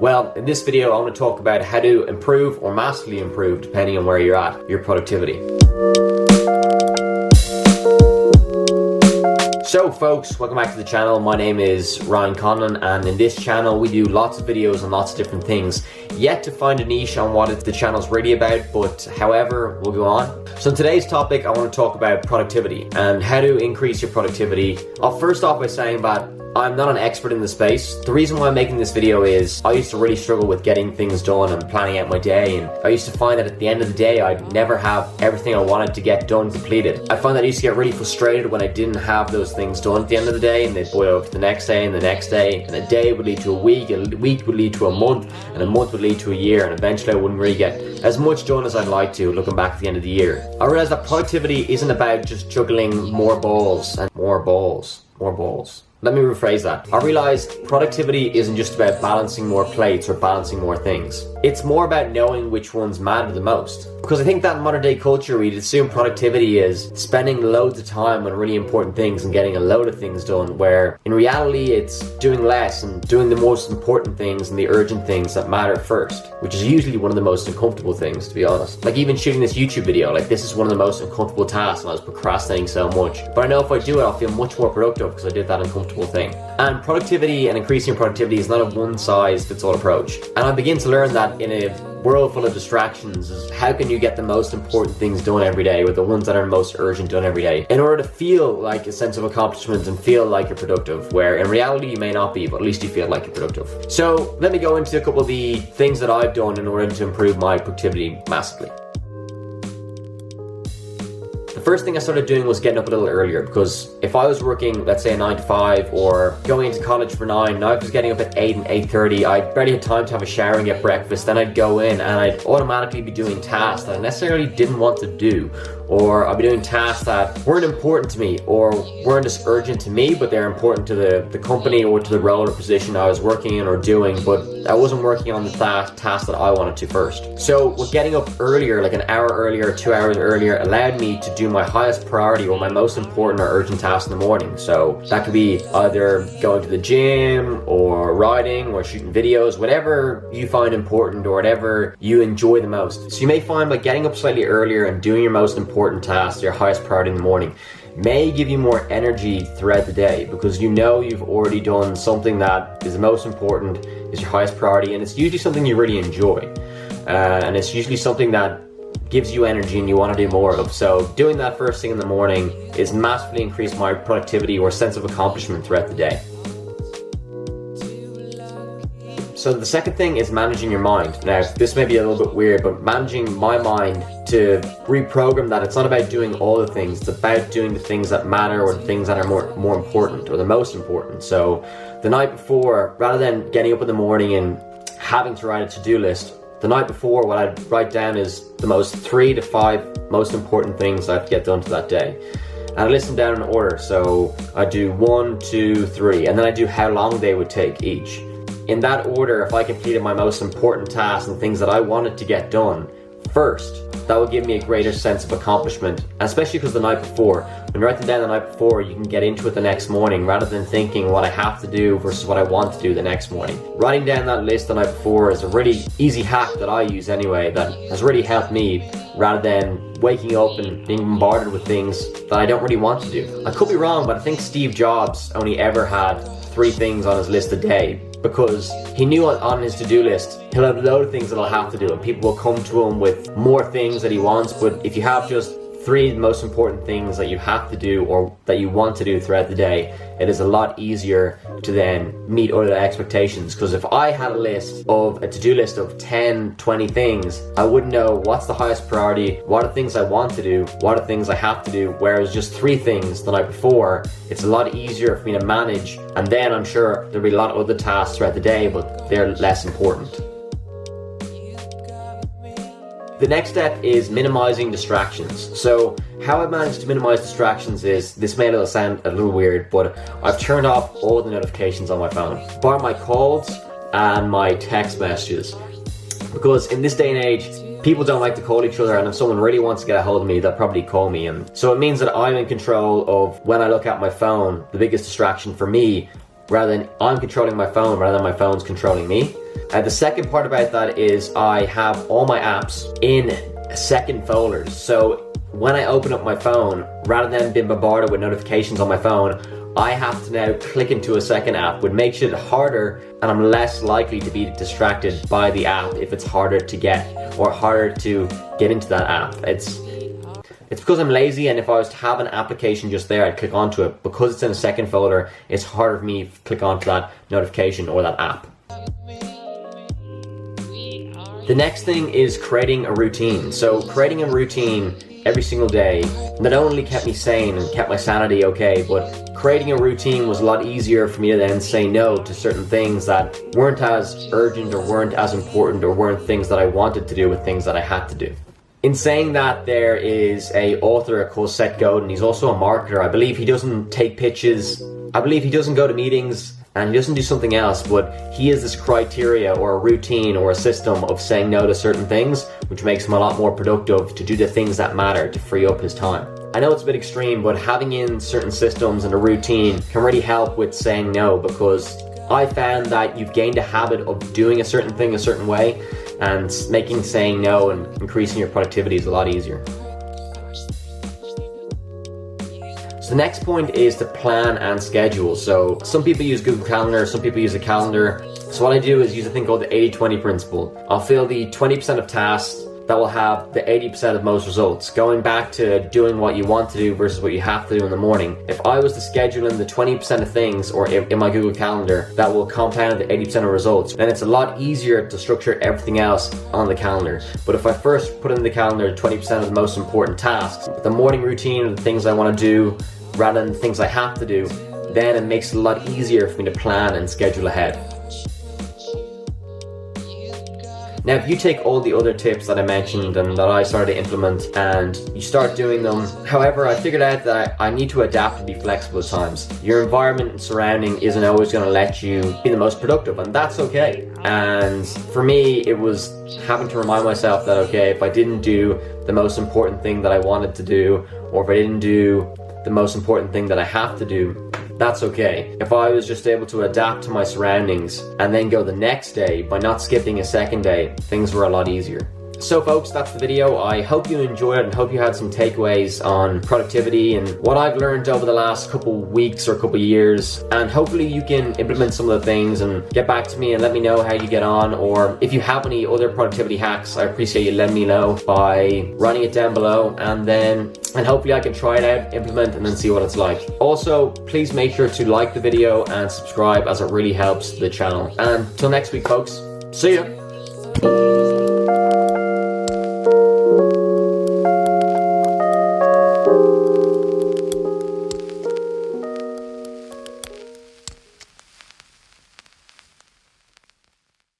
Well, in this video I want to talk about how to improve or massively improve, depending on where you're at, your productivity. So folks, welcome back to the channel. My name is Ryan Conlon, and in this channel we do lots of videos on lots of different things. Yet to find a niche on what the channel's really about, but however, we'll go on. So in today's topic I want to talk about productivity and how to increase your productivity. I'll first off by saying that I'm not an expert in the space. The reason why I'm making this video is I used to really struggle with getting things done and planning out my day, and I used to find that at the end of the day I'd never have everything I wanted to get done completed. I find that I used to get really frustrated when I didn't have those things done at the end of the day, and they'd boil over to the next day and the next day, and a day would lead to a week would lead to a month, and a month would lead to a year, and eventually I wouldn't really get as much done as I'd like to looking back at the end of the year. I realized that productivity isn't about just juggling more balls and more balls. Let me rephrase that. I realized productivity isn't just about balancing more plates or balancing more things. It's more about knowing which ones matter the most. Because I think that in modern day culture we'd assume productivity is spending loads of time on really important things and getting a load of things done, where in reality it's doing less and doing the most important things and the urgent things that matter first, which is usually one of the most uncomfortable things, to be honest. Like even shooting this YouTube video, like this is one of the most uncomfortable tasks and I was procrastinating so much. But I know if I do it I'll feel much more productive because I did that uncomfortable thing. And productivity and increasing productivity is not a one-size-fits-all approach. And I begin to learn that in a world full of distractions is how can you get the most important things done every day, with the ones that are most urgent done every day, in order to feel like a sense of accomplishment and feel like you're productive, where in reality you may not be, but at least you feel like you're productive. So let me go into a couple of the things that I've done in order to improve my productivity massively. The first thing I started doing was getting up a little earlier, because if I was working, let's say a 9 to 5 or going into college for 9, and I was getting up at 8 and 8:30, I barely had time to have a shower and get breakfast. Then I'd go in and I'd automatically be doing tasks that I necessarily didn't want to do, or I'd be doing tasks that weren't important to me or weren't as urgent to me, but they're important to the company or to the role or position I was working in or doing, but I wasn't working on the task that I wanted to first. So with getting up earlier, like an hour earlier, 2 hours earlier, allowed me to do my highest priority or my most important or urgent task in the morning. So that could be either going to the gym or riding or shooting videos, whatever you find important or whatever you enjoy the most. So you may find by getting up slightly earlier and doing your most important tasks, your highest priority in the morning, may give you more energy throughout the day, because you know you've already done something that is the most important, is your highest priority, and it's usually something you really enjoy. And it's usually something that gives you energy and you want to do more of. So doing that first thing in the morning is massively increased my productivity or sense of accomplishment throughout the day. So the second thing is managing your mind. Now, this may be a little bit weird, but managing my mind to reprogram that it's not about doing all the things, it's about doing the things that matter or the things that are more important or the most important. So the night before, rather than getting up in the morning and having to write a to-do list, the night before what I'd write down is the most 3 to 5 most important things I have to get done for that day. And I list them down in order. So I do 1, 2, 3, and then I do how long they would take each. In that order, if I completed my most important tasks and things that I wanted to get done first, that will give me a greater sense of accomplishment, especially because the night before, when you write them down the night before, you can get into it the next morning rather than thinking what I have to do versus what I want to do the next morning. Writing down that list the night before is a really easy hack that I use anyway, that has really helped me, rather than waking up and being bombarded with things that I don't really want to do. I could be wrong, but I think Steve Jobs only ever had 3 things on his list a day, because he knew on his to-do list he'll have a load of things that he'll have to do, and people will come to him with more things that he wants. But if you have just 3 most important things that you have to do or that you want to do throughout the day, it is a lot easier to then meet other expectations. Because if I had a to-do list of 10, 20 things, I wouldn't know what's the highest priority, what are things I want to do, what are things I have to do. Whereas just 3 things the night before, it's a lot easier for me to manage, and then I'm sure there'll be a lot of other tasks throughout the day, but they're less important. The next step is minimizing distractions. So how I manage to minimize distractions is, this may sound a little weird, but I've turned off all the notifications on my phone, bar my calls and my text messages. Because in this day and age, people don't like to call each other, and if someone really wants to get a hold of me, they'll probably call me. And so it means that I'm in control of when I look at my phone. The biggest distraction for me, rather than I'm controlling my phone rather than my phone's controlling me. The second part about that is I have all my apps in second folders. So when I open up my phone, rather than being bombarded with notifications on my phone, I have to now click into a second app, which makes it harder, and I'm less likely to be distracted by the app if it's harder to get or harder to get into that app. It's because I'm lazy, and if I was to have an application just there, I'd click onto it. Because it's in a second folder, it's harder for me to click onto that notification or that app. The next thing is creating a routine. So creating a routine every single day not only kept me sane and kept my sanity okay, but creating a routine was a lot easier for me to then say no to certain things that weren't as urgent or weren't as important or weren't things that I wanted to do with things that I had to do. In saying that, there is a author called Seth Godin. He's also a marketer. I believe he doesn't take pitches. I believe he doesn't go to meetings, and he doesn't do something else, but he has this criteria or a routine or a system of saying no to certain things, which makes him a lot more productive to do the things that matter, to free up his time. I know it's a bit extreme, but having in certain systems and a routine can really help with saying no, because I found that you've gained a habit of doing a certain thing a certain way, and making saying no and increasing your productivity is a lot easier. So the next point is to plan and schedule. So some people use Google Calendar, some people use a calendar. So what I do is use a thing called the 80-20 principle. I'll fill the 20% of tasks that will have the 80% of most results. Going back to doing what you want to do versus what you have to do in the morning. If I was to schedule in the 20% of things or in my Google Calendar that will compound the 80% of results, then it's a lot easier to structure everything else on the calendar. But if I first put in the calendar 20% of the most important tasks, the morning routine or the things I want to do rather than the things I have to do, then it makes it a lot easier for me to plan and schedule ahead. Now, if you take all the other tips that I mentioned and that I started to implement and you start doing them, however, I figured out that I need to adapt and be flexible at times. Your environment and surrounding isn't always going to let you be the most productive, and that's okay. And for me, it was having to remind myself that, okay, if I didn't do the most important thing that I wanted to do, or if I didn't do the most important thing that I have to do, that's okay. If I was just able to adapt to my surroundings and then go the next day by not skipping a second day, things were a lot easier. So folks, that's the video. I hope you enjoyed it and hope you had some takeaways on productivity and what I've learned over the last couple weeks or couple years. And hopefully you can implement some of the things and get back to me and let me know how you get on. Or if you have any other productivity hacks, I appreciate you letting me know by writing it down below. And hopefully I can try it out, implement, and then see what it's like. Also, please make sure to like the video and subscribe, as it really helps the channel. And until next week, folks, see ya.